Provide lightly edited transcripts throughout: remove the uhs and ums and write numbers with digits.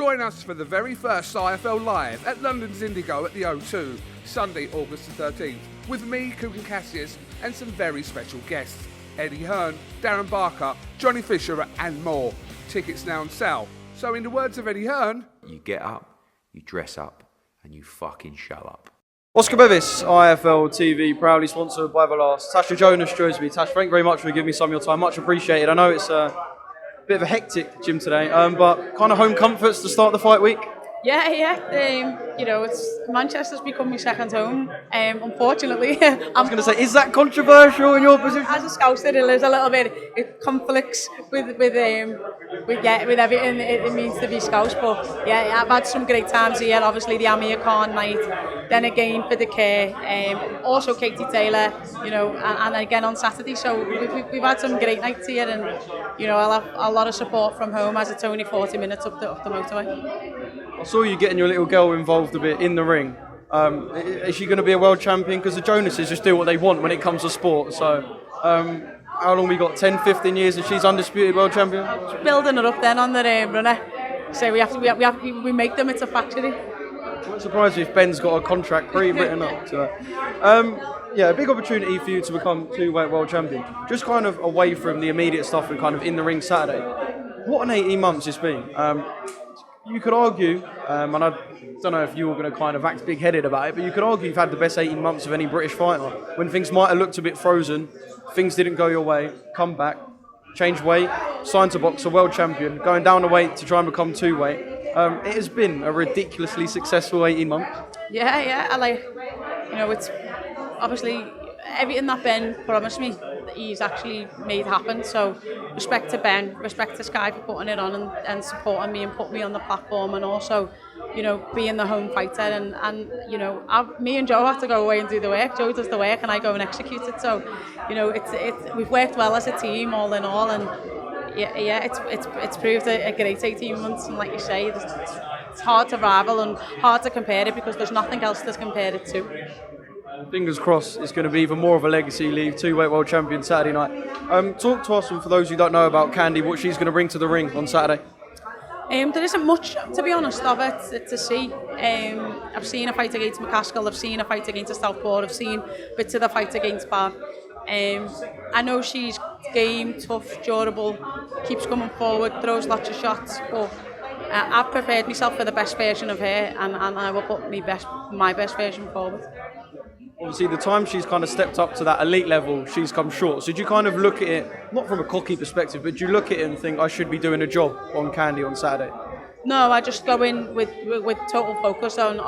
Join us for the very first IFL Live at London's Indigo at the O2, Sunday, August the 13th, with me, Kugan Cassius, and some very special guests. Eddie Hearn, Darren Barker, Johnny Fisher and more. Tickets now on sale. So in the words of Eddie Hearn, you get up, you dress up, and you fucking show up. Oscar Bevis, IFL TV, proudly sponsored by the last. Natasha Jonas joins me. Tash, thank you very much for giving me some of your time. Much appreciated. I know it's a bit of a hectic gym today, but kind of home comforts to start the fight week. Yeah. Manchester's become my second home. Unfortunately, I was going to say, is that controversial in your position? As a Scouser, there's a little bit. It conflicts with everything it means to be Scouse. But yeah, I've had some great times here. Obviously, the Amir Khan night, then again for the care, also Katie Taylor, and again on Saturday. So we've had some great nights here, and I'll have a lot of support from home as it's only 40 minutes up the motorway. I saw you getting your little girl involved a bit in the ring. Is she going to be a world champion? Because the Jonases just do what they want when it comes to sport. So how long we got? 10, 15 years and she's undisputed world champion? Building her up then on the runner. So we make them, it's a factory. I wouldn't surprise you if Ben's got a contract pre-written up. So, a big opportunity for you to become two-weight world champion. Just kind of away from the immediate stuff and kind of in the ring Saturday. What an 18 months it's been. You could argue, and I don't know if you were going to kind of act big-headed about it, but you could argue you've had the best 18 months of any British fighter. When things might have looked a bit frozen, things didn't go your way, come back, change weight, sign to box a world champion, going down a weight to try and become two-weight. It has been a ridiculously successful 18 months. Yeah, it's obviously everything that Ben promised me, he's actually made happen. So respect to Ben, respect to Sky for putting it on and supporting me and putting me on the platform, and also, being the home fighter. And me and Joe have to go away and do the work. Joe does the work and I go and execute it. So, we've worked well as a team, all in all, and it's proved a great 18 months. And like you say, it's hard to rival and hard to compare it because there's nothing else to compare it to. Fingers crossed it's going to be even more of a legacy leave, two-weight world champion Saturday night. Talk to us, and for those who don't know about Kandi, what she's going to bring to the ring on Saturday. There isn't much, to be honest, of it to see. I've seen a fight against McCaskill, I've seen a fight against Southport, I've seen bits of the fight against Bab. I know she's game, tough, durable, keeps coming forward, throws lots of shots, but I've prepared myself for the best version of her, and I will put my best version forward. Obviously, the time she's kind of stepped up to that elite level, she's come short. So do you kind of look at it, not from a cocky perspective, but do you look at it and think, I should be doing a job on Kandi on Saturday? No, I just go in with total focus on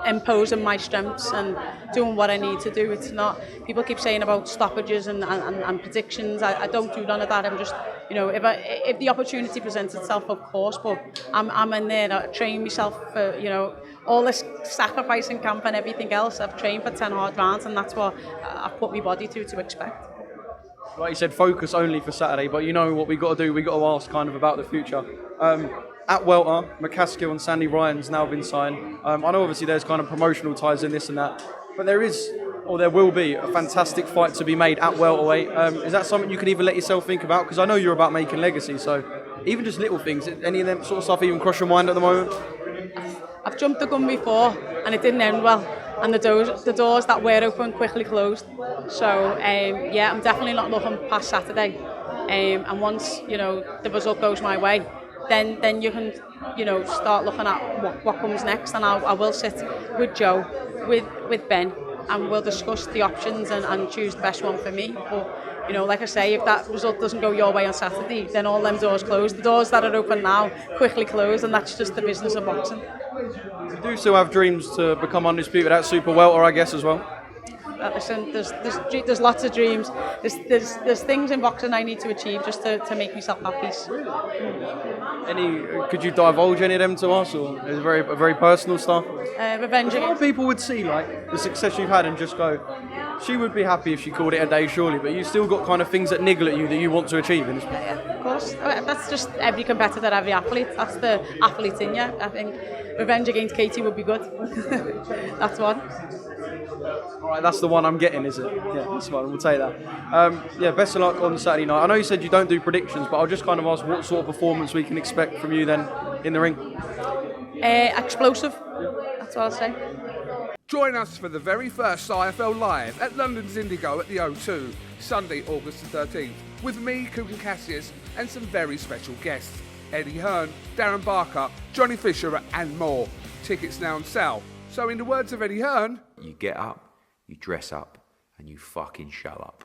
imposing my strengths and doing what I need to do. It's not, people keep saying about stoppages and predictions. I don't do none of that. I'm just, if the opportunity presents itself, of course, but I'm in there to train myself for, all this sacrifice in camp and everything else. I've trained for 10 hard rounds, and that's what I've put my body to expect. Like you said, focus only for Saturday, but what we've got to do, we've got to ask kind of about the future. At welter, McCaskill and Sandy Ryan's now been signed. I know obviously there's kind of promotional ties in this and that, but there will be a fantastic fight to be made at welterweight. Is that something you could even let yourself think about? Because I know you're about making legacy, so even just little things, any of them sort of stuff even cross your mind at the moment? I've jumped the gun before and it didn't end well, and the doors that were open quickly closed. So I'm definitely not looking past Saturday. And once the result goes my way, then you can start looking at what comes next. And I will sit with Joe, with Ben, and we'll discuss the options and choose the best one for me. But like I say, if that result doesn't go your way on Saturday, then all them doors close. The doors that are open now quickly close, and that's just the business of boxing. You do still have dreams to become undisputed at super welter, I guess, as well? Listen, there's lots of dreams. There's things in boxing I need to achieve just to make myself happy. Could you divulge any of them to us, or is it very personal stuff? Revenge. A lot of people would see like the success you've had and just go, she would be happy if she called it a day, surely. But you still got kind of things that niggle at you that you want to achieve in this. Yeah, of course. That's just every competitor, every athlete. That's the athlete in you. I think revenge against Katie would be good. That's one. All right, that's the one I'm getting, is it? Yeah, that's the one. We'll take that. Yeah, best of luck on Saturday night. I know you said you don't do predictions, but I'll just kind of ask what sort of performance we can expect from you then in the ring. Explosive. That's what I'll say. Join us for the very first IFL Live at London's Indigo at the O2, Sunday, August the 13th, with me, Kugan Cassius, and some very special guests. Eddie Hearn, Darren Barker, Johnny Fisher, and more. Tickets now on sale. So in the words of Eddie Hearn, You get up, you dress up, and you fucking show up.